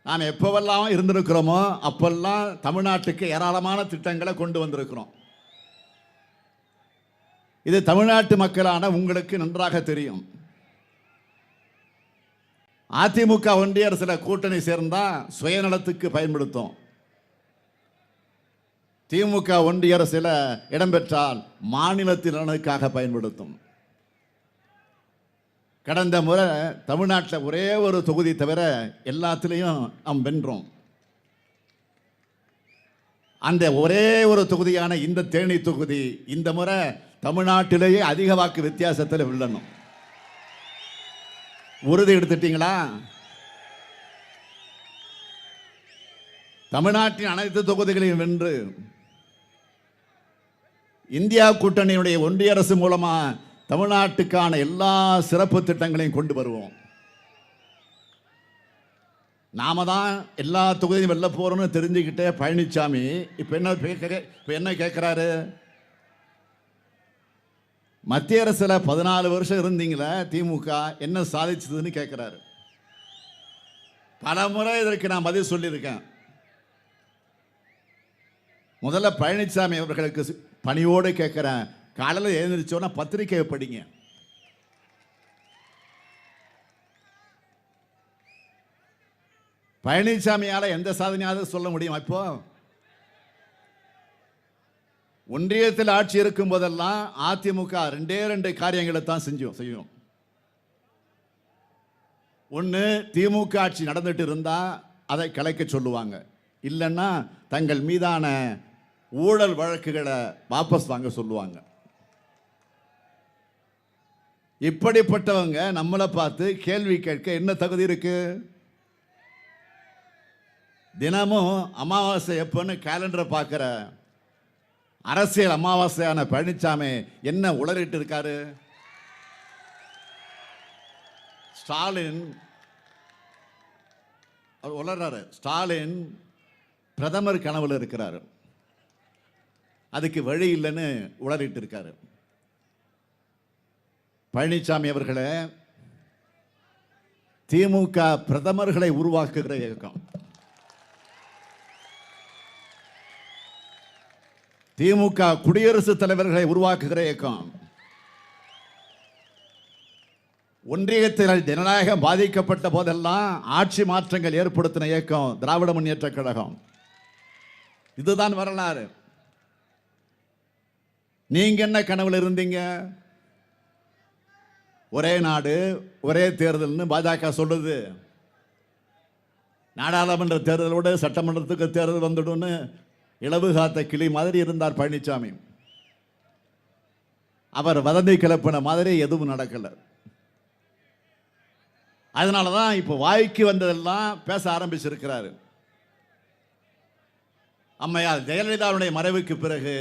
நாம் எப்பவெல்லாம் இருந்திருக்கிறோமோ அப்பெல்லாம் தமிழ்நாட்டுக்கு ஏராளமான திட்டங்களை கொண்டு வந்திருக்கிறோம். இது தமிழ்நாட்டு மக்களான உங்களுக்கு நன்றாக தெரியும். அதிமுக ஒன்றிய அரசில் கூட்டணி சேர்ந்தா சுயநலத்துக்கு பயன்படுத்தும். திமுக ஒன்றிய அரசில் இடம்பெற்றால் மாநிலத்தின் நலனுக்காக பயன்படுத்தும். கடந்த முறை தமிழ்நாட்டில் ஒரே ஒரு தொகுதி தவிர எல்லாத்திலையும் நாம் வென்றோம். அந்த ஒரே ஒரு தொகுதியான இந்த தேனி தொகுதி இந்த முறை தமிழ்நாட்டிலேயே அதிக வாக்கு வித்தியாசத்தில் வெல்லணும். உறுதி எடுத்துட்டீங்களா? தமிழ்நாட்டின் அனைத்து தொகுதிகளையும் வென்று இந்தியா கூட்டணியுடைய ஒன்றிய அரசு மூலமா தமிழ்நாட்டுக்கான எல்லா சிறப்பு திட்டங்களையும் கொண்டு வருவோம். நாம தான் எல்லா தொகுதியும் வெல்ல போறோம்னு தெரிஞ்சுக்கிட்டே பழனிசாமி இப்ப என்ன கேட்கிறாரு? மத்திய அரசுல 14 வருஷம் இருந்தீங்களே திமுக, என்ன சாதிச்சதுன்னு கேட்கிறாரு. பல முறை இதற்கு நான் பதில் சொல்லியிருக்கேன். முதல்ல பழனிசாமி அவர்களுக்கு பணியோடு கேட்கிறேன், காலையில் எழுந்திரிச்சோன்னா பத்திரிகையை படிங்க. பழனிசாமியால எந்த சாதனையாவது சொல்ல முடியும்? இப்போ ஒன்றியத்தில் ஆட்சி இருக்கும் போதெல்லாம் அதிமுக 2 காரியங்களை தான் செய்யும். ஒன்று, திமுக ஆட்சி நடந்துட்டு இருந்தா அதை கலைக்க சொல்லுவாங்க. இல்லைன்னா தங்கள் மீதான ஊழல் வழக்குகளை வாபஸ் வாங்க சொல்லுவாங்க. இப்படிப்பட்டவங்க நம்மளை பார்த்து கேள்வி கேட்க என்ன தகுதி இருக்கு? தினமும் அமாவாசை எப்பன்னு கேலண்டரை பார்க்கிற அரசியல் அமாவாசையான பழனிசாமி என்ன உளறிட்டு இருக்காரு? ஸ்டாலின் அவர் உளறாரு. ஸ்டாலின் பிரதமர் கனவுல இருக்கிறாரு, அதுக்கு வழி இல்லைன்னு உளறிட்டு இருக்காரு. பழனிசாமி அவர்களே, திமுக பிரதமர்களை உருவாக்குகிற இயக்கம், திமுக குடியரசுத் தலைவர்களை உருவாக்குகிற இயக்கம், ஒன்றியத்தில் ஜனநாயகம் பாதிக்கப்பட்ட போதெல்லாம் ஆட்சி மாற்றங்கள் ஏற்படுத்தின இயக்கம் திராவிட முன்னேற்ற கழகம். இதுதான் வரலாறு. நீங்க என்ன கனவுல இருந்தீங்க? ஒரே நாடு ஒரே தேர்தல்னு பாஜக சொல்லுது. நாடாளுமன்ற தேர்தலோடு சட்டமன்றத்துக்கு தேர்தல் வந்துடும்னு இளவு காத்த கிளி மாதிரி இருந்தார் பழனிசாமி. அவர் வதந்தி கிளப்பின மாதிரி எதுவும் நடக்கல. அதனால தான் இப்போ வாய்க்கு வந்ததெல்லாம் பேச ஆரம்பிச்சிருக்கிறாரு. அம்மையார் ஜெயலலிதாவுடைய மறைவுக்கு பிறகு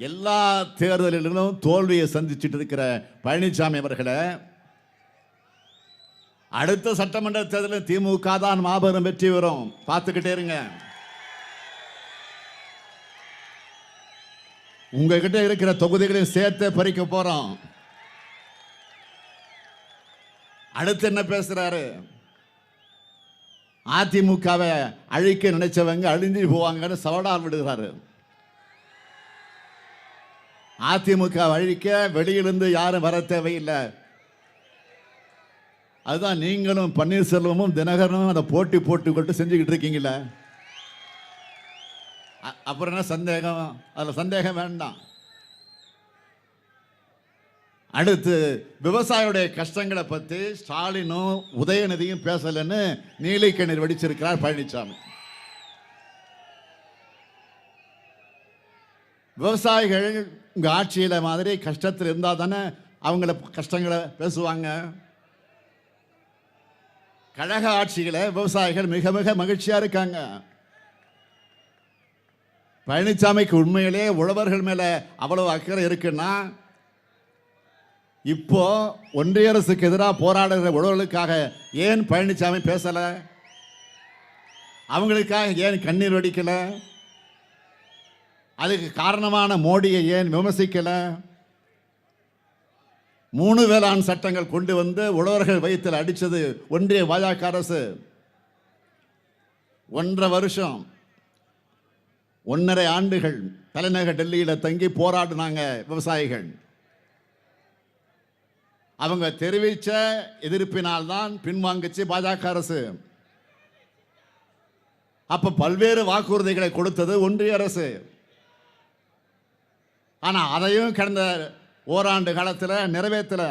எல்லா தேர்தலிலும் தோல்வியை சந்திச்சுட்டு இருக்கிற பழனிசாமி அவர்களை, அடுத்த சட்டமன்ற தேர்தலில் திமுக தான் மாபெரும் வெற்றி வரும், பார்த்துக்கிட்டே இருங்க. உங்ககிட்ட இருக்கிற தொகுதிகளையும் சேர்த்து பறிக்க போறோம். அடுத்து என்ன பேசுறாரு? அதிமுகவை அழிக்க நினைச்சவங்க அழிஞ்சு போவாங்கன்னு சவடால் விடுகிறாரு. அதிமுக அழிக்க வெளியிலிருந்து யாரும் வர தேவையில்லை. அதுதான் நீங்களும் பன்னீர்செல்வமும் தினகரனும் அதை போட்டி போட்டுக்கிட்டு செஞ்சுக்கிட்டு இருக்கீங்களே. அப்புறம் என்ன சந்தேகம்? அதில் சந்தேகம் வேண்டாம். அடுத்து விவசாயியுடைய கஷ்டங்களை பற்றி ஸ்டாலினும் உதயநிதியும் பேசலன்னு நீலிக்கண்ணீர் வடிச்சிருக்கிறார் பழனிசாமி. விவசாயிகள் உங்க ஆட்சியில மாதிரி கஷ்டத்தில் இருந்தால் தானே அவங்கள கஷ்டங்களை பேசுவாங்க. கழக ஆட்சியில விவசாயிகள் மிக மிக மகிழ்ச்சியா இருக்காங்க. பழனிசாமிக்கு உண்மையிலே உழவர்கள் மேல அவ்வளவு அக்கறை இருக்குன்னா, இப்போ ஒன்றிய அரசுக்கு எதிராக போராடுகிற உழவர்களுக்காக ஏன் பழனிசாமி பேசல? அவங்களுக்காக ஏன் கண்ணீர் வடிக்கல? அதுக்கு காரணமான மோடியை ஏன் விமர்சிக்கல? 3 வேளாண் சட்டங்கள் கொண்டு வந்து உழவர்கள் வயிற்றில் அடிச்சது ஒன்றிய பாஜக அரசு. 1.5 வருஷம் 1.5 ஆண்டுகள் தலைநகர் டெல்லியில் தங்கி போராடினாங்க விவசாயிகள். அவங்க தெரிவித்த எதிர்ப்பினால்தான் பின்வாங்கிச்சு பாஜக அரசு. அப்ப பல்வேறு வாக்குறுதிகளை கொடுத்தது ஒன்றிய அரசு. ஆனா அதையும் கடந்த ஓராண்டு காலத்தில் நிறைவேற்றல.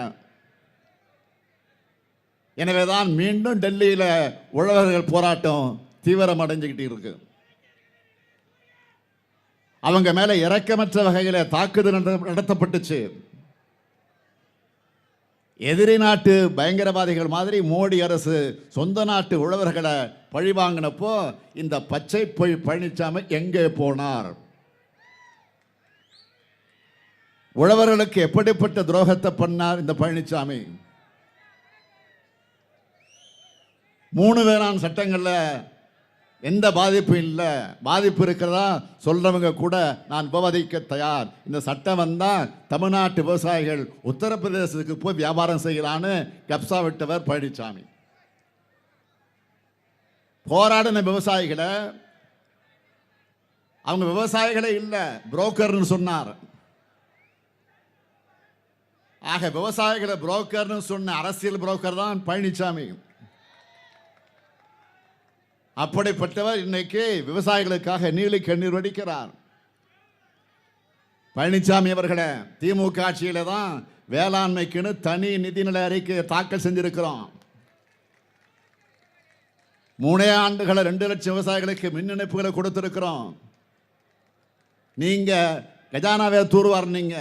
எனவேதான் மீண்டும் டெல்லியில் உழவர்கள் போராட்டம் தீவிரம் அடைஞ்சுக்கிட்டு இருக்கு. அவங்க மேல இரக்கமற்ற வகையில் தாக்குதல் நடத்தப்பட்டுச்சு. எதிரி நாட்டு பயங்கரவாதிகள் மாதிரி மோடி அரசு சொந்த நாட்டு உழவர்களை பழிவாங்கினப்போ இந்த பச்சை பொய் பழனிசாமி எங்கே போனார்? உழவர்களுக்கு எப்படிப்பட்ட துரோகத்தை பண்ணார் இந்த பழனிசாமி? 3 வேளாண் சட்டங்கள்ல எந்த பாதிப்பும் இல்லை. பாதிப்பு இருக்கிறதா சொல்றவங்க கூட நான் விவாதிக்க தயார். இந்த சட்டம் வந்தா தமிழ்நாட்டு விவசாயிகள் உத்தரப்பிரதேசத்துக்கு போய் வியாபாரம் செய்யலான்னு கப்சா விட்டவர் பழனிசாமி. போராடின விவசாயிகளை அவங்க விவசாயிகளே இல்லை, புரோக்கர்னு சொன்னார். ஆக விவசாயிகளை புரோக்கர்னு சொன்ன அரசியல் புரோக்கர் தான் பழனிசாமி. அப்படிப்பட்டவர் இன்னைக்கு விவசாயிகளுக்காக நீலி கண்ணீர் வடிக்கிறார். பழனிசாமி அவர்களே, திமுக ஆட்சியில தான் வேளாண்மைக்குன்னு தனி நிதிநிலை அறிக்கை தாக்கல் செஞ்சிருக்கிறோம். 3 ஆண்டுகளை 2 லட்சம் விவசாயிகளுக்கு மின் இணைப்புகளை கொடுத்திருக்கிறோம். நீங்க கஜானாவே தூர்வாரினீங்க,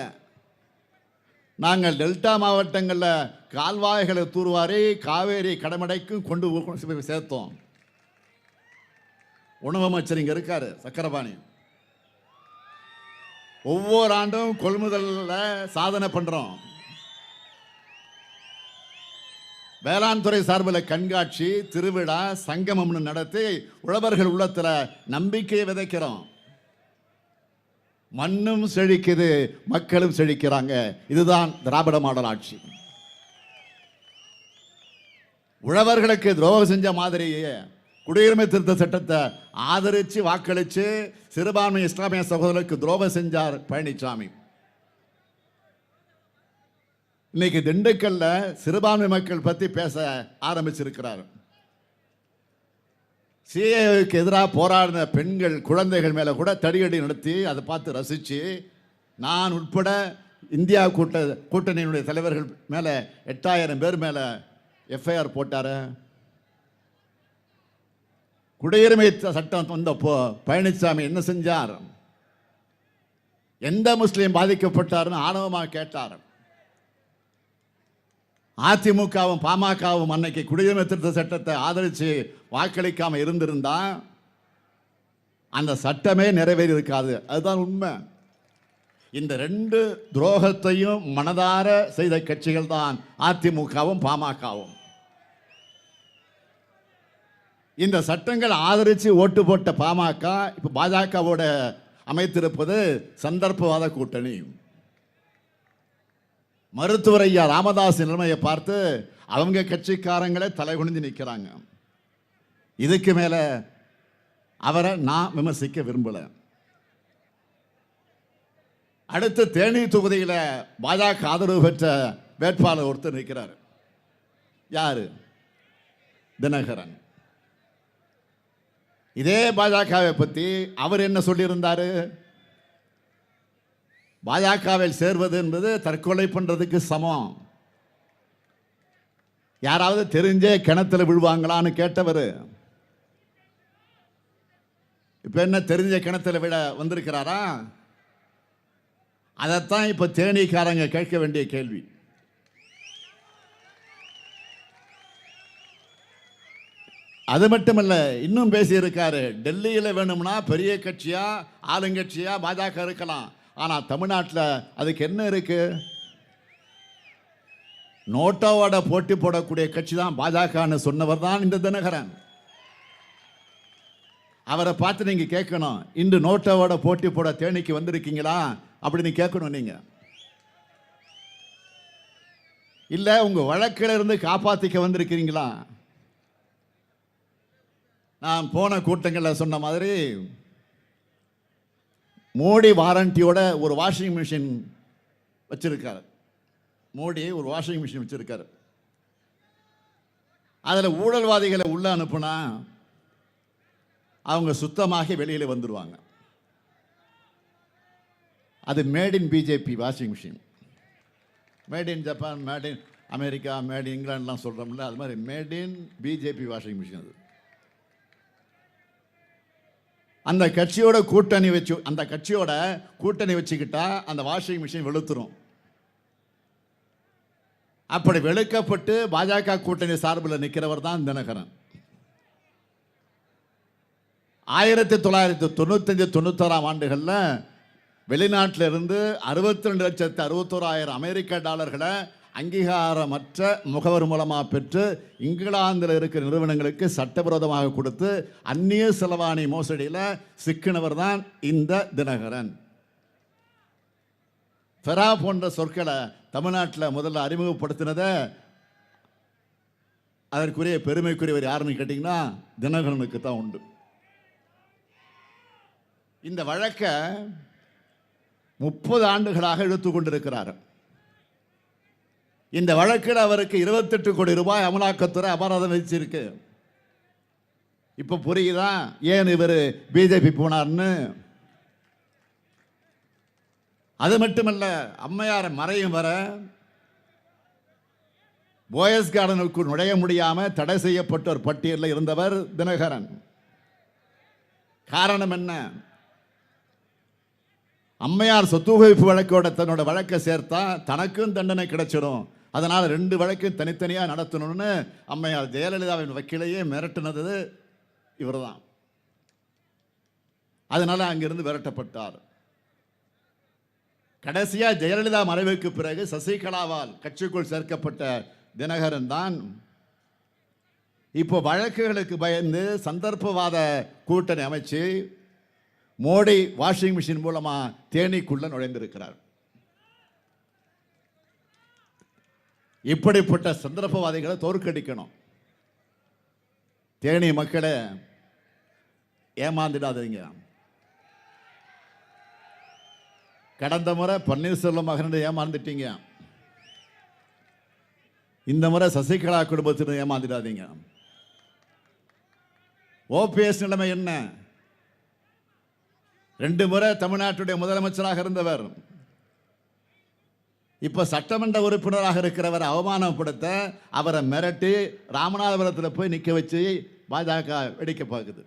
நாங்கள் டெல்டா மாவட்டங்களில் கால்வாய்களை தூர்வாரி காவேரி கடமடைக்கும் கொண்டு சேர்த்தோம். உணவு அமைச்சர் இங்க இருக்காரு சக்கரபாணி. ஒவ்வொரு ஆண்டும் கொள்முதல்ல சாதனை பண்றோம். வேளாண் துறை சார்பில் கண்காட்சி, திருவிழா, சங்கமம்னு நடத்தி உழவர்கள் உள்ளத்துல நம்பிக்கையை விதைக்கிறோம். மண்ணும் செழிக்குது, மக்களும் செழிக்கிறாங்க. இதுதான் திராவிட மாடல் ஆட்சி. உழவர்களுக்கு துரோகம் செஞ்ச மாதிரியே குடியுரிமை திருத்த சட்டத்தை ஆதரிச்சு வாக்களிச்சு சிறுபான்மை இஸ்லாமிய சகோதரர்களுக்கு துரோகம் செஞ்சார் பழனிசாமி. இன்னைக்கு திண்டுக்கல்ல சிறுபான்மை மக்கள் பத்தி பேச ஆரம்பிச்சிருக்கிறார். சிஏவுக்கு எதிராக போராடின பெண்கள் குழந்தைகள் மேல கூட தடியடி நடத்தி அதை பார்த்து ரசிச்சு, நான் உட்பட இந்தியா கூட்டணியினுடைய தலைவர்கள் மேல 8000 பேர் மேல எஃப்ஐஆர் போட்டாரு. குடியுரிமை சட்டம் வந்தப்போ பழனிசாமி என்ன செஞ்சார்? எந்த முஸ்லீம் பாதிக்கப்பட்டார்னு ஆணவமாக கேட்டார். அதிமுகவும் பாமகவும் அன்னைக்கு குடியுரிமை திருத்த சட்டத்தை ஆதரித்து வாக்களிக்காம இருந்திருந்தா அந்த சட்டமே நிறைவேறி இருக்காது. அதுதான் உண்மை. இந்த 2 துரோகத்தையும் மனதார செய்த கட்சிகள் தான் அதிமுகவும் பாமகவும். இந்த சட்டங்கள் ஆதரித்து ஓட்டு போட்ட பாமக இப்ப பாஜகவோட அமைத்திருப்பது சந்தர்ப்பவாத கூட்டணி. மருத்துவர் ஐயா ராமதாஸ் நிலைமையை பார்த்து அவங்க கட்சிக்காரங்களே தலைகுனிஞ்சு நிற்கிறாங்க. இதுக்கு மேல அவரை நான் விமர்சிக்க விரும்பல. அடுத்து தேனி தொகுதியில் பாஜக ஆதரவு பெற்ற வேட்பாளர் ஒருத்தர் நிற்கிறார். யாரு? தினகரன். இதே பாஜகவை பற்றி அவர் என்ன சொல்லியிருந்தாரு? பாஜகவில் சேர்வது என்பது தற்கொலை பண்றதுக்கு சமம். யாராவது தெரிஞ்சே கிணத்துல விழுவாங்களான்னு கேட்டவர் இப்ப என்ன தெரிஞ்ச கிணத்துல விட வந்திருக்கிறாரா? அதைத்தான் இப்ப தேனிக்காரங்க கேட்க வேண்டிய கேள்வி. அது மட்டுமல்ல, இன்னும் பேசியிருக்காரு. டெல்லியில் வேணும்னா பெரிய கட்சியா ஆளுங்கட்சியா பாஜக இருக்கலாம், ஆனா தமிழ்நாட்டில் அதுக்கு என்ன இருக்கு? நோட்டாவோட போட்டி போடக்கூடிய கட்சி தான் பாஜகன்னு சொன்னவர் தான் இந்த தினகரன். அவரை பார்த்து நீங்க கேட்கணும், இன்று நோட்டாவோட போட்டி போட தேனிக்கு வந்திருக்கீங்களா அப்படின்னு கேட்கணும். நீங்க இல்ல உங்க வழக்கில இருந்து காப்பாத்திக்க வந்திருக்கிறீங்களா? நான் போன கூட்டங்களில் சொன்ன மாதிரி மோடி வாரண்டியோட ஒரு வாஷிங் மிஷின் வச்சிருக்காரு. மோடி ஒரு வாஷிங் மிஷின் வச்சிருக்காரு. அதில் ஊழல்வாதிகளை உள்ள அனுப்புனா அவங்க சுத்தமாக வெளியில் வந்துடுவாங்க. அது made in BJP washing machine. Made in Japan, made in America, made in இங்கிலாந்துலாம் சொல்கிறோம்ல, அது மாதிரி made in BJP washing machine. அது அந்த கட்சியோட கூட்டணி வச்சுக்கிட்டா அந்த வாஷிங் மிஷின் வெளுத்துரும். அப்படி வெளுக்கப்பட்டு பாஜக கூட்டணி சார்பில் நிற்கிறவர் தான் தினகரன். 1995-96 ஆண்டுகளில் வெளிநாட்டில் இருந்து 62,61,000 அமெரிக்க டாலர்களை அங்கீகாரமற்ற முகவர் மூலமாக பெற்று இங்கிலாந்தில் இருக்கிற நிறுவனங்களுக்கு சட்டவிரோதமாக கொடுத்து அந்நிய செலவாணி மோசடியில் சிக்கினவர் தான் இந்த தினகரன். ஃபெரா போன்ற சொற்களை தமிழ்நாட்டில் முதல்ல அறிமுகப்படுத்தினதை அதற்குரிய பெருமைக்குரியவர் யாருன்னு கேட்டிங்கன்னா தினகரனுக்கு தான் உண்டு. இந்த வழக்கை 30 ஆண்டுகளாக இழுத்து கொண்டிருக்கிறார். இந்த வழக்கில் அவருக்கு 28 கோடி ரூபாய் அமலாக்கத்துறை அபராதம் விதிச்சிருக்கு. இப்ப புரியுதா ஏன் இவர் பிஜேபி போனார்னு? அது மட்டுமல்ல, அம்மையார் மறையும் வர போயஸ் கார்டனுக்கு நுழைய முடியாம தடை செய்யப்பட்ட ஒரு பட்டியலில் இருந்தவர் தினகரன். காரணம் என்ன? அம்மையார் சொத்து குவிப்பு வழக்கோட தன்னோட வழக்கை சேர்த்தா தனக்கும் தண்டனை கிடைச்சிடும், அதனால் 2 வழக்கையும் தனித்தனியாக நடத்தணும்னு அம்மையார் ஜெயலலிதாவின் வக்கீலையே மிரட்டினது இவர்தான். அதனால அங்கிருந்து விரட்டப்பட்டார். கடைசியா ஜெயலலிதா மறைவுக்கு பிறகு சசிகலாவால் கட்சிக்குள் சேர்க்கப்பட்ட தினகரன் தான் இப்போ வழக்குகளுக்கு பயந்து சந்தர்ப்பவாத கூட்டணி அமைச்சு மோடி வாஷிங் மிஷின் மூலமா தேனிக்குள்ள நுழைந்திருக்கிறார். இப்படிப்பட்ட சந்தர்ப்பவாதிகளை தோற்கடிக்கணும். தேனி மக்களை ஏமாந்துடாதீங்க. கடந்த முறை பன்னீர்செல்வம் மகன் ஏமாந்துட்டீங்க, இந்த முறை சசிகலா குடும்பத்தினர் ஏமாந்துடாதீங்க. ஓபிஎஸ் நிலைமை என்ன? 2 முறை தமிழ்நாட்டுடைய முதலமைச்சராக இருந்தவர், இப்ப சட்டமன்ற உறுப்பினராக இருக்கிறவர் அவமானப்படுத்த அவரை மிரட்டி ராமநாதபுரத்தில் போய் நிக்க வச்சு பாஜக வெடிக்க பார்க்குது.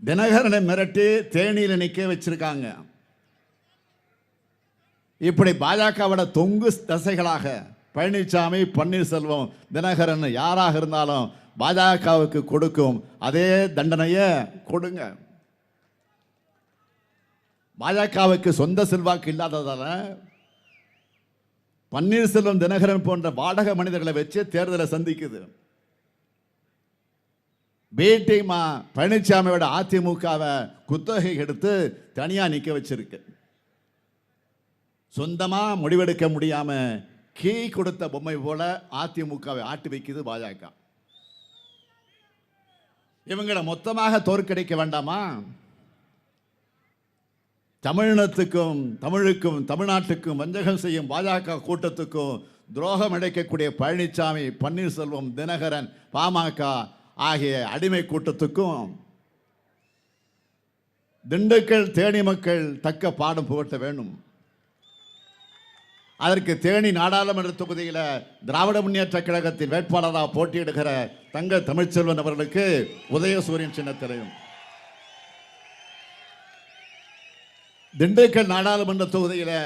தினகரனை மிரட்டி தேனியில் நிக்க வச்சிருக்காங்க. இப்படி பாஜகவோட தொங்கு தசைகளாக பழனிசாமி, பன்னீர்செல்வம், தினகரன் யாராக இருந்தாலும் பாஜகவுக்கு கொடுக்கும் அதே தண்டனையை கொடுங்க. பாஜகவுக்கு சொந்த செல்வாக்கு இல்லாததால பன்னீர்செல்வம், தினகரன் போன்ற வாடகை மனிதர்களை வச்சு தேர்தலை சந்திக்குது. பிடிமா பழனிசாமியோட அதிமுகவை குத்தகை எடுத்து தனியா நிக்க வச்சிருக்கு. சொந்தமா முடிவெடுக்க முடியாம கீ கொடுத்த பொம்மை போல அதிமுகவை ஆட்டி வைக்குது பாஜக. இவங்களை மொத்தமாக தோற்கடிக்க வேண்டாமா? தமிழினத்துக்கும் தமிழுக்கும் தமிழ்நாட்டுக்கும் வஞ்சகம் செய்யும் பாஜக கூட்டத்துக்கும் துரோகம் இழைக்கக்கூடிய பழனிசாமி, பன்னீர்செல்வம், தினகரன், பாமக ஆகிய அடிமை கூட்டத்துக்கும் திண்டுக்கல் தேனி மக்கள் தக்க பாடம் புகட்ட வேண்டும். அதற்கு தேனி நாடாளுமன்ற தொகுதியில் திராவிட முன்னேற்ற கழகத்தின் வேட்பாளராக போட்டியிடுகிற தங்க தமிழ்ச்செல்வன் அவர்களுக்கு உதயசூரியன் சின்னத்திலையும், திண்டுக்கல் நாடாளுமன்ற தொகுதியில்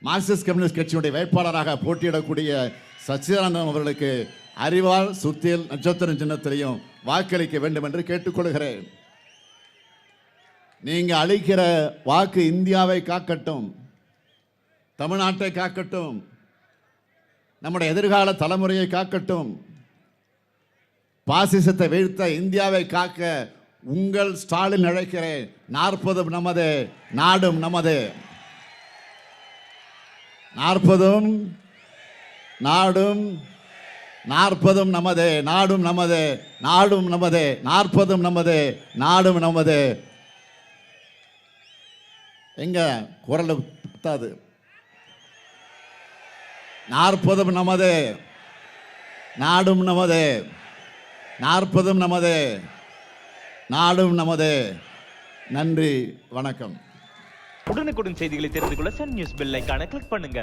மார்க்சிஸ்ட் கம்யூனிஸ்ட் கட்சியுடைய வேட்பாளராக போட்டியிடக்கூடிய சச்சிதானந்தம் அவர்களுக்கு அறிவால் சுத்தியல் நட்சத்திரம் சின்னத்திலையும் வாக்களிக்க வேண்டும் என்று கேட்டுக்கொள்கிறேன். நீங்க அளிக்கிற வாக்கு இந்தியாவை காக்கட்டும், தமிழ்நாட்டை காக்கட்டும், நம்முடைய எதிர்கால தலைமுறையை காக்கட்டும். பாசிசத்தை வீழ்த்த இந்தியாவை காக்க உங்கள் ஸ்டாலின் அழைக்கிறேன். 40 நமது, நாடும் நமது. 40 நாடும், 40 நமது, நாடும் நமது, நாடும் நமது. 40 நமது, நாடும் நமது. எங்க குரல் பத்தாது. 40 நமது, நாடும் நமது. 40 நமது, நாடும் நமது. நன்றி, வணக்கம். உடனுக்குடன் செய்திகளை தெரிந்து கொள்ள சன் நியூஸ் பெல் ஐகானை கிளிக் பண்ணுங்க.